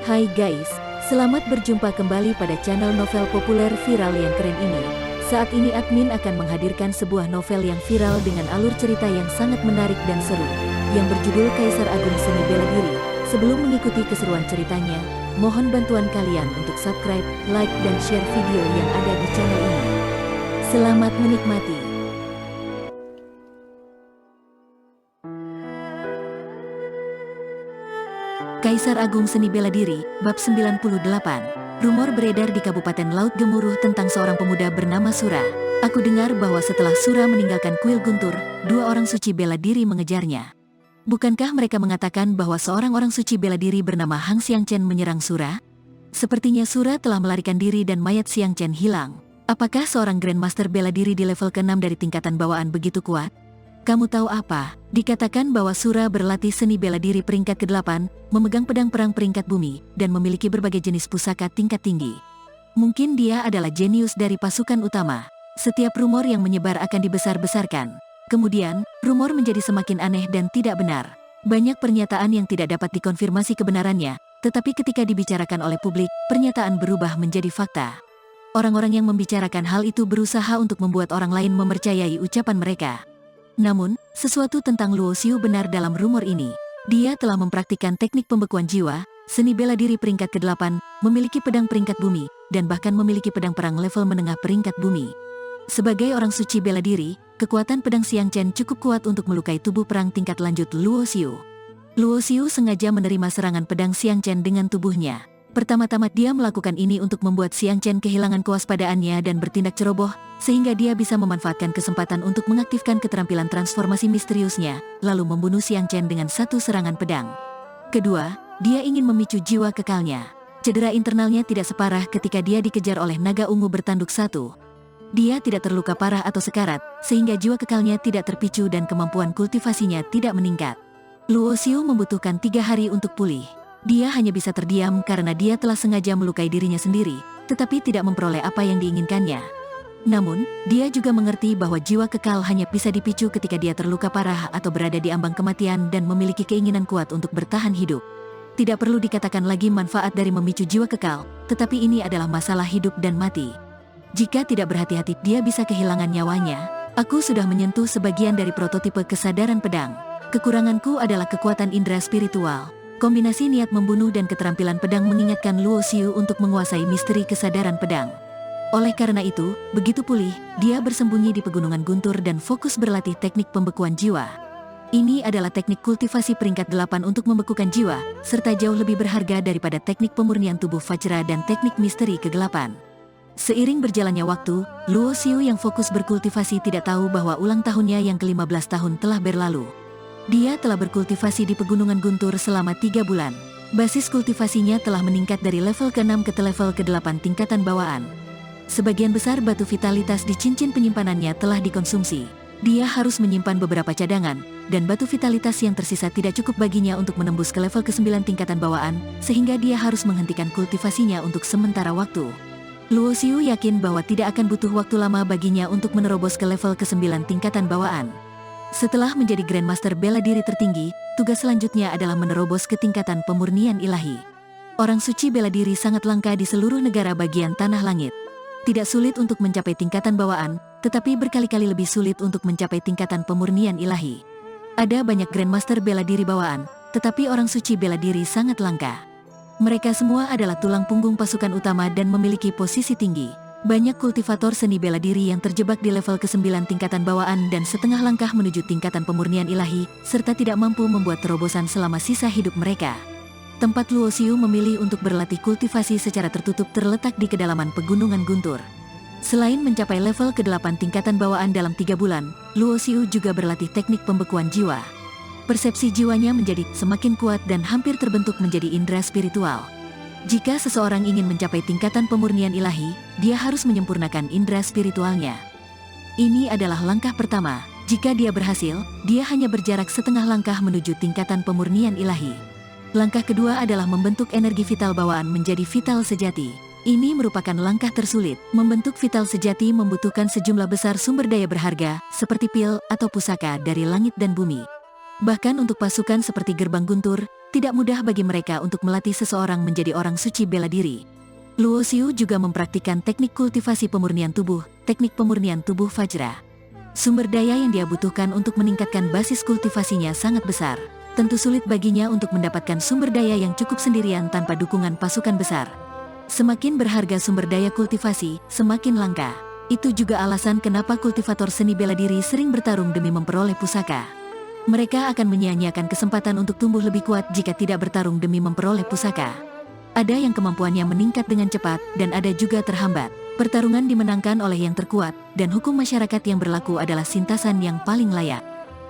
Hai guys, selamat berjumpa kembali pada channel novel populer viral yang keren ini. Saat ini admin akan menghadirkan sebuah novel yang viral dengan alur cerita yang sangat menarik dan seru, yang berjudul Kaisar Agung Seni Bela Diri. Sebelum mengikuti keseruan ceritanya, mohon bantuan kalian untuk subscribe, like, dan share video yang ada di channel ini. Selamat menikmati. Kaisar Agung Seni Bela Diri, Bab 98. Rumor beredar di Kabupaten Laut Gemuruh tentang seorang pemuda bernama Sura. Aku dengar bahwa setelah Sura meninggalkan kuil Guntur, dua orang suci bela diri mengejarnya. Bukankah mereka mengatakan bahwa seorang orang suci bela diri bernama Hang Xiangchen menyerang Sura? Sepertinya Sura telah melarikan diri dan mayat Xiangchen hilang. Apakah seorang Grandmaster bela diri di level ke-6 dari tingkatan bawaan begitu kuat? Kamu tahu apa? Dikatakan bahwa Sura berlatih seni bela diri peringkat ke-8, memegang pedang perang peringkat bumi, dan memiliki berbagai jenis pusaka tingkat tinggi. Mungkin dia adalah jenius dari pasukan utama. Setiap rumor yang menyebar akan dibesar-besarkan. Kemudian, rumor menjadi semakin aneh dan tidak benar. Banyak pernyataan yang tidak dapat dikonfirmasi kebenarannya, tetapi ketika dibicarakan oleh publik, pernyataan berubah menjadi fakta. Orang-orang yang membicarakan hal itu berusaha untuk membuat orang lain mempercayai ucapan mereka. Namun, sesuatu tentang Luo Xiu benar dalam rumor ini. Dia telah mempraktikkan teknik pembekuan jiwa, seni bela diri peringkat ke-8, memiliki pedang peringkat bumi, dan bahkan memiliki pedang perang level menengah peringkat bumi. Sebagai orang suci bela diri, kekuatan pedang Xiangchen cukup kuat untuk melukai tubuh perang tingkat lanjut Luo Xiu. Luo Xiu sengaja menerima serangan pedang Xiangchen dengan tubuhnya. Pertama-tama dia melakukan ini untuk membuat Xiangchen kehilangan kewaspadaannya dan bertindak ceroboh, sehingga dia bisa memanfaatkan kesempatan untuk mengaktifkan keterampilan transformasi misteriusnya, lalu membunuh Xiangchen dengan satu serangan pedang. Kedua, dia ingin memicu jiwa kekalnya. Cedera internalnya tidak separah ketika dia dikejar oleh naga ungu bertanduk satu. Dia tidak terluka parah atau sekarat, sehingga jiwa kekalnya tidak terpicu dan kemampuan kultivasinya tidak meningkat. Luo Xiu membutuhkan 3 hari untuk pulih. Dia hanya bisa terdiam karena dia telah sengaja melukai dirinya sendiri, tetapi tidak memperoleh apa yang diinginkannya. Namun, dia juga mengerti bahwa jiwa kekal hanya bisa dipicu ketika dia terluka parah atau berada di ambang kematian dan memiliki keinginan kuat untuk bertahan hidup. Tidak perlu dikatakan lagi manfaat dari memicu jiwa kekal, tetapi ini adalah masalah hidup dan mati. Jika tidak berhati-hati, dia bisa kehilangan nyawanya. Aku sudah menyentuh sebagian dari prototipe kesadaran pedang. Kekuranganku adalah kekuatan indera spiritual. Kombinasi niat membunuh dan keterampilan pedang mengingatkan Luo Xiu untuk menguasai misteri kesadaran pedang. Oleh karena itu, begitu pulih, dia bersembunyi di pegunungan Guntur dan fokus berlatih teknik pembekuan jiwa. Ini adalah teknik kultivasi peringkat 8 untuk membekukan jiwa, serta jauh lebih berharga daripada teknik pemurnian tubuh Vajra dan teknik misteri kegelapan. Seiring berjalannya waktu, Luo Xiu yang fokus berkultivasi tidak tahu bahwa ulang tahunnya yang ke-15 tahun telah berlalu. Dia telah berkultivasi di pegunungan Guntur selama 3 bulan. Basis kultivasinya telah meningkat dari level ke-6 ke level ke-8 tingkatan bawaan. Sebagian besar batu vitalitas di cincin penyimpanannya telah dikonsumsi. Dia harus menyimpan beberapa cadangan, dan batu vitalitas yang tersisa tidak cukup baginya untuk menembus ke level ke-9 tingkatan bawaan, sehingga dia harus menghentikan kultivasinya untuk sementara waktu. Luo Xiu yakin bahwa tidak akan butuh waktu lama baginya untuk menerobos ke level ke-9 tingkatan bawaan. Setelah menjadi Grandmaster bela diri tertinggi, tugas selanjutnya adalah menerobos ke tingkatan pemurnian ilahi. Orang suci bela diri sangat langka di seluruh negara bagian tanah langit. Tidak sulit untuk mencapai tingkatan bawaan, tetapi berkali-kali lebih sulit untuk mencapai tingkatan pemurnian ilahi. Ada banyak Grandmaster bela diri bawaan, tetapi orang suci bela diri sangat langka. Mereka semua adalah tulang punggung pasukan utama dan memiliki posisi tinggi. Banyak kultivator seni bela diri yang terjebak di level ke-9 tingkatan bawaan dan setengah langkah menuju tingkatan pemurnian ilahi, serta tidak mampu membuat terobosan selama sisa hidup mereka. Tempat Luo Xiu memilih untuk berlatih kultivasi secara tertutup terletak di kedalaman pegunungan Guntur. Selain mencapai level ke-8 tingkatan bawaan dalam 3 bulan, Luo Xiu juga berlatih teknik pembekuan jiwa. Persepsi jiwanya menjadi semakin kuat dan hampir terbentuk menjadi indera spiritual. Jika seseorang ingin mencapai tingkatan pemurnian ilahi, dia harus menyempurnakan indera spiritualnya. Ini adalah langkah pertama. Jika dia berhasil, dia hanya berjarak setengah langkah menuju tingkatan pemurnian ilahi. Langkah kedua adalah membentuk energi vital bawaan menjadi vital sejati. Ini merupakan langkah tersulit. Membentuk vital sejati membutuhkan sejumlah besar sumber daya berharga, seperti pil atau pusaka dari langit dan bumi. Bahkan untuk pasukan seperti Gerbang Guntur, tidak mudah bagi mereka untuk melatih seseorang menjadi orang suci bela diri. Luo Xiu juga mempraktikkan teknik kultivasi pemurnian tubuh, teknik pemurnian tubuh Vajra. Sumber daya yang dia butuhkan untuk meningkatkan basis kultivasinya sangat besar. Tentu sulit baginya untuk mendapatkan sumber daya yang cukup sendirian tanpa dukungan pasukan besar. Semakin berharga sumber daya kultivasi, semakin langka. Itu juga alasan kenapa kultivator seni bela diri sering bertarung demi memperoleh pusaka. Mereka akan menyia-nyiakan kesempatan untuk tumbuh lebih kuat jika tidak bertarung demi memperoleh pusaka. Ada yang kemampuannya meningkat dengan cepat, dan ada juga terhambat. Pertarungan dimenangkan oleh yang terkuat, dan hukum masyarakat yang berlaku adalah sintasan yang paling layak.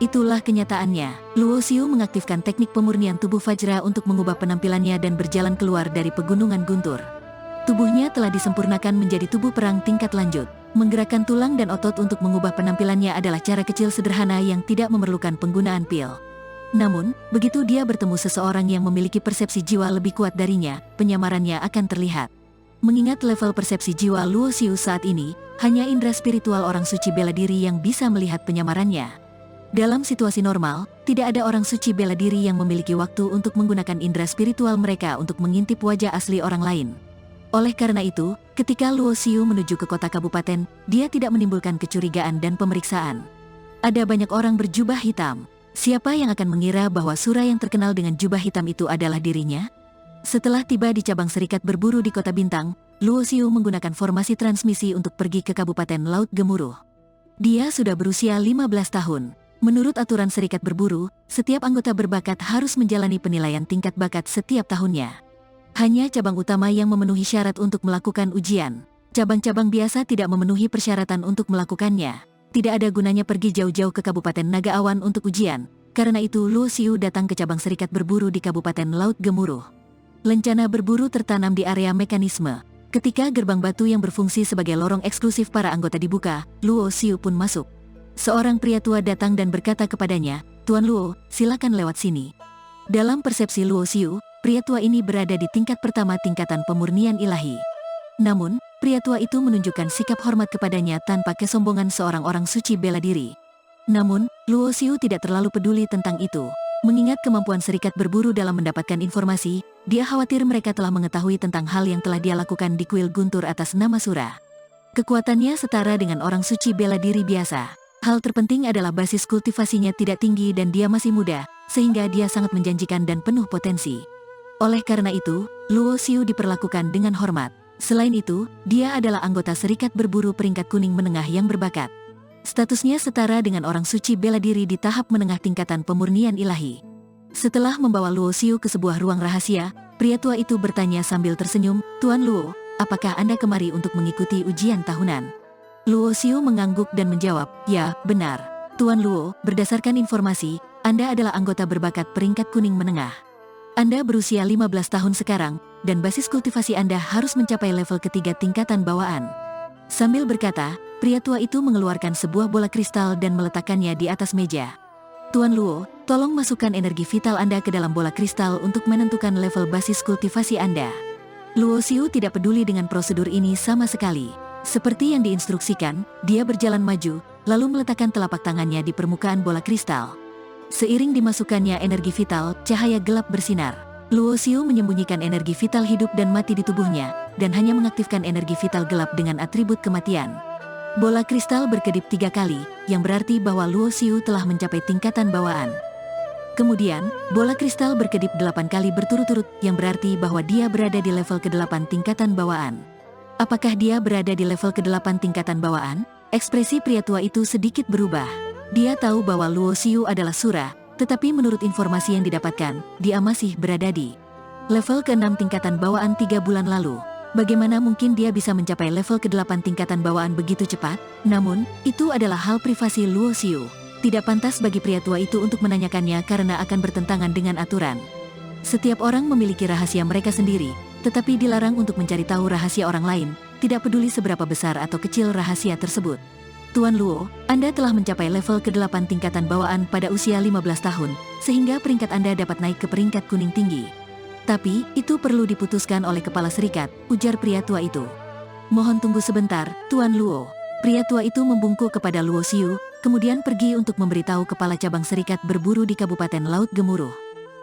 Itulah kenyataannya. Luo Xiu mengaktifkan teknik pemurnian tubuh Vajra untuk mengubah penampilannya dan berjalan keluar dari pegunungan guntur. Tubuhnya telah disempurnakan menjadi tubuh perang tingkat lanjut. Menggerakkan tulang dan otot untuk mengubah penampilannya adalah cara kecil sederhana yang tidak memerlukan penggunaan pil. Namun, begitu dia bertemu seseorang yang memiliki persepsi jiwa lebih kuat darinya, penyamarannya akan terlihat. Mengingat level persepsi jiwa Luo Xiu saat ini, hanya indera spiritual orang suci bela diri yang bisa melihat penyamarannya. Dalam situasi normal, tidak ada orang suci bela diri yang memiliki waktu untuk menggunakan indera spiritual mereka untuk mengintip wajah asli orang lain. Oleh karena itu, ketika Luo Xiu menuju ke kota kabupaten, dia tidak menimbulkan kecurigaan dan pemeriksaan. Ada banyak orang berjubah hitam. Siapa yang akan mengira bahwa Sura yang terkenal dengan jubah hitam itu adalah dirinya? Setelah tiba di cabang serikat berburu di Kota Bintang, Luo Xiu menggunakan formasi transmisi untuk pergi ke Kabupaten Laut Gemuruh. Dia sudah berusia 15 tahun. Menurut aturan serikat berburu, setiap anggota berbakat harus menjalani penilaian tingkat bakat setiap tahunnya. Hanya cabang utama yang memenuhi syarat untuk melakukan ujian. Cabang-cabang biasa tidak memenuhi persyaratan untuk melakukannya. Tidak ada gunanya pergi jauh-jauh ke Kabupaten Naga Awan untuk ujian. Karena itu Luo Xiu datang ke cabang serikat berburu di Kabupaten Laut Gemuruh. Lencana berburu tertanam di area mekanisme. Ketika gerbang batu yang berfungsi sebagai lorong eksklusif para anggota dibuka, Luo Xiu pun masuk. Seorang pria tua datang dan berkata kepadanya, "Tuan Luo, silakan lewat sini." Dalam persepsi Luo Xiu, pria tua ini berada di tingkat pertama tingkatan pemurnian ilahi. Namun, pria tua itu menunjukkan sikap hormat kepadanya tanpa kesombongan seorang orang suci bela diri. Namun, Luo Xiu tidak terlalu peduli tentang itu. Mengingat kemampuan serikat berburu dalam mendapatkan informasi, dia khawatir mereka telah mengetahui tentang hal yang telah dia lakukan di kuil guntur atas nama Sura. Kekuatannya setara dengan orang suci bela diri biasa. Hal terpenting adalah basis kultivasinya tidak tinggi dan dia masih muda, sehingga dia sangat menjanjikan dan penuh potensi. Oleh karena itu, Luo Xiu diperlakukan dengan hormat. Selain itu, dia adalah anggota serikat berburu peringkat kuning menengah yang berbakat. Statusnya setara dengan orang suci bela diri di tahap menengah tingkatan pemurnian ilahi. Setelah membawa Luo Xiu ke sebuah ruang rahasia, pria tua itu bertanya sambil tersenyum, "Tuan Luo, apakah Anda kemari untuk mengikuti ujian tahunan?" Luo Xiu mengangguk dan menjawab, "Ya, benar. Tuan Luo, berdasarkan informasi, Anda adalah anggota berbakat peringkat kuning menengah. Anda berusia 15 tahun sekarang, dan basis kultivasi Anda harus mencapai level ketiga tingkatan bawaan." Sambil berkata, pria tua itu mengeluarkan sebuah bola kristal dan meletakkannya di atas meja. "Tuan Luo, tolong masukkan energi vital Anda ke dalam bola kristal untuk menentukan level basis kultivasi Anda." Luo Xiu tidak peduli dengan prosedur ini sama sekali. Seperti yang diinstruksikan, dia berjalan maju, lalu meletakkan telapak tangannya di permukaan bola kristal. Seiring dimasukkannya energi vital, cahaya gelap bersinar. Luo Xiu menyembunyikan energi vital hidup dan mati di tubuhnya, dan hanya mengaktifkan energi vital gelap dengan atribut kematian. Bola kristal berkedip 3 kali, yang berarti bahwa Luo Xiu telah mencapai tingkatan bawaan. Kemudian, bola kristal berkedip 8 kali berturut-turut, yang berarti bahwa dia berada di level ke-8 tingkatan bawaan. Apakah dia berada di level ke-8 tingkatan bawaan? Ekspresi pria tua itu sedikit berubah. Dia tahu bahwa Luo Xiu adalah Sura, tetapi menurut informasi yang didapatkan, dia masih berada di level ke-6 tingkatan bawaan 3 bulan lalu. Bagaimana mungkin dia bisa mencapai level ke-8 tingkatan bawaan begitu cepat? Namun, itu adalah hal privasi Luo Xiu. Tidak pantas bagi pria tua itu untuk menanyakannya karena akan bertentangan dengan aturan. Setiap orang memiliki rahasia mereka sendiri, tetapi dilarang untuk mencari tahu rahasia orang lain, tidak peduli seberapa besar atau kecil rahasia tersebut. "Tuan Luo, Anda telah mencapai level ke-8 tingkatan bawaan pada usia 15 tahun, sehingga peringkat Anda dapat naik ke peringkat kuning tinggi. Tapi, itu perlu diputuskan oleh kepala serikat," ujar pria tua itu. "Mohon tunggu sebentar, Tuan Luo." Pria tua itu membungkuk kepada Luo Xiu, kemudian pergi untuk memberitahu kepala cabang serikat berburu di Kabupaten Laut Gemuruh.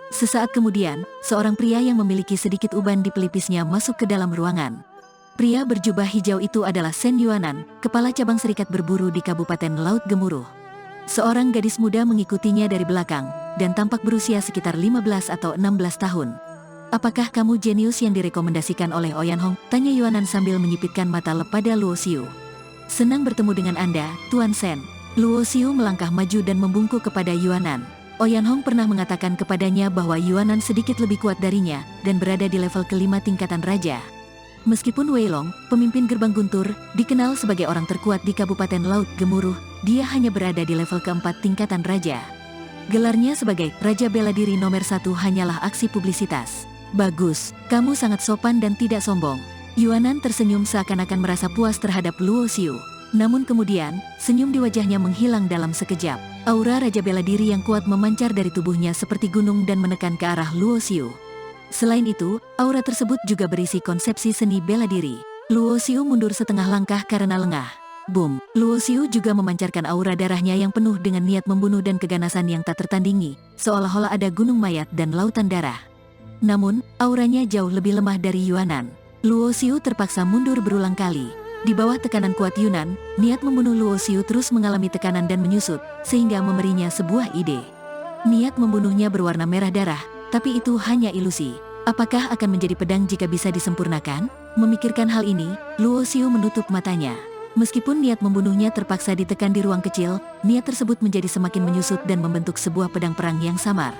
Sesaat kemudian, seorang pria yang memiliki sedikit uban di pelipisnya masuk ke dalam ruangan. Pria berjubah hijau itu adalah Shen Yuanan, kepala cabang serikat berburu di Kabupaten Laut Gemuruh. Seorang gadis muda mengikutinya dari belakang, dan tampak berusia sekitar 15 atau 16 tahun. "Apakah kamu jenius yang direkomendasikan oleh Oyan Hong?" tanya Yuanan sambil menyipitkan mata pada Luo Xiu. "Senang bertemu dengan Anda, Tuan Shen." Luo Xiu melangkah maju dan membungkuk kepada Yuanan. Oyan Hong pernah mengatakan kepadanya bahwa Yuanan sedikit lebih kuat darinya, dan berada di level kelima tingkatan raja. Meskipun Wei Long, pemimpin gerbang guntur, dikenal sebagai orang terkuat di Kabupaten Laut Gemuruh, dia hanya berada di level keempat tingkatan raja. Gelarnya sebagai Raja Bela Diri nomor 1 hanyalah aksi publisitas. "Bagus, kamu sangat sopan dan tidak sombong." Yuanan tersenyum seakan-akan merasa puas terhadap Luo Xiu. Namun kemudian, senyum di wajahnya menghilang dalam sekejap. Aura Raja Bela Diri yang kuat memancar dari tubuhnya seperti gunung dan menekan ke arah Luo Xiu. Selain itu, aura tersebut juga berisi konsepsi seni bela diri. Luo Xiu mundur setengah langkah karena lengah. Boom! Luo Xiu juga memancarkan aura darahnya yang penuh dengan niat membunuh dan keganasan yang tak tertandingi, seolah-olah ada gunung mayat dan lautan darah. Namun, auranya jauh lebih lemah dari Yuanan. Luo Xiu terpaksa mundur berulang kali. Di bawah tekanan kuat Yunan, niat membunuh Luo Xiu terus mengalami tekanan dan menyusut, sehingga memberinya sebuah ide. Niat membunuhnya berwarna merah darah, tapi itu hanya ilusi. Apakah akan menjadi pedang jika bisa disempurnakan? Memikirkan hal ini, Luo Xiu menutup matanya. Meskipun niat membunuhnya terpaksa ditekan di ruang kecil, niat tersebut menjadi semakin menyusut dan membentuk sebuah pedang perang yang samar.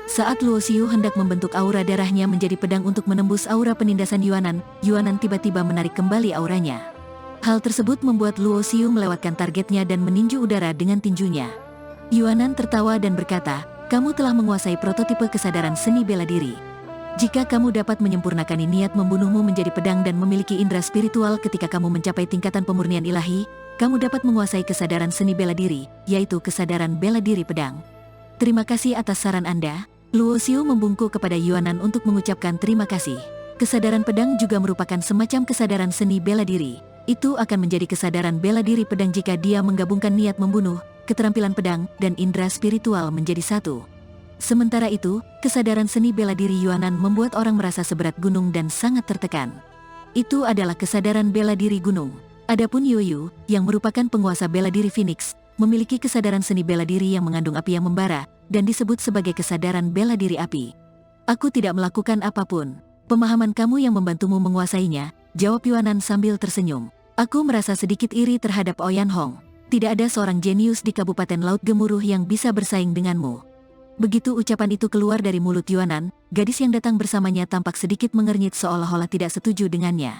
Saat Luo Xiu hendak membentuk aura darahnya menjadi pedang untuk menembus aura penindasan Yuanan, Yuanan tiba-tiba menarik kembali auranya. Hal tersebut membuat Luo Xiu melewatkan targetnya dan meninju udara dengan tinjunya. Yuanan tertawa dan berkata, "Kamu telah menguasai prototipe kesadaran seni bela diri. Jika kamu dapat menyempurnakan niat membunuhmu menjadi pedang dan memiliki indera spiritual ketika kamu mencapai tingkatan pemurnian ilahi, kamu dapat menguasai kesadaran seni bela diri, yaitu kesadaran bela diri pedang. Terima kasih atas saran Anda." Luo Xiu membungkuk kepada Yuanan untuk mengucapkan terima kasih. Kesadaran pedang juga merupakan semacam kesadaran seni bela diri. Itu akan menjadi kesadaran bela diri pedang jika dia menggabungkan niat membunuh, keterampilan pedang, dan indera spiritual menjadi satu. Sementara itu, kesadaran seni bela diri Yuanan membuat orang merasa seberat gunung dan sangat tertekan. Itu adalah kesadaran bela diri gunung. Adapun Yoyu, yang merupakan penguasa bela diri Phoenix, memiliki kesadaran seni bela diri yang mengandung api yang membara, dan disebut sebagai kesadaran bela diri api. "Aku tidak melakukan apapun. Pemahaman kamu yang membantumu menguasainya," jawab Yuanan sambil tersenyum. "Aku merasa sedikit iri terhadap Oyan Hong. Tidak ada seorang jenius di Kabupaten Laut Gemuruh yang bisa bersaing denganmu." Begitu ucapan itu keluar dari mulut Yuanan, gadis yang datang bersamanya tampak sedikit mengernyit seolah-olah tidak setuju dengannya.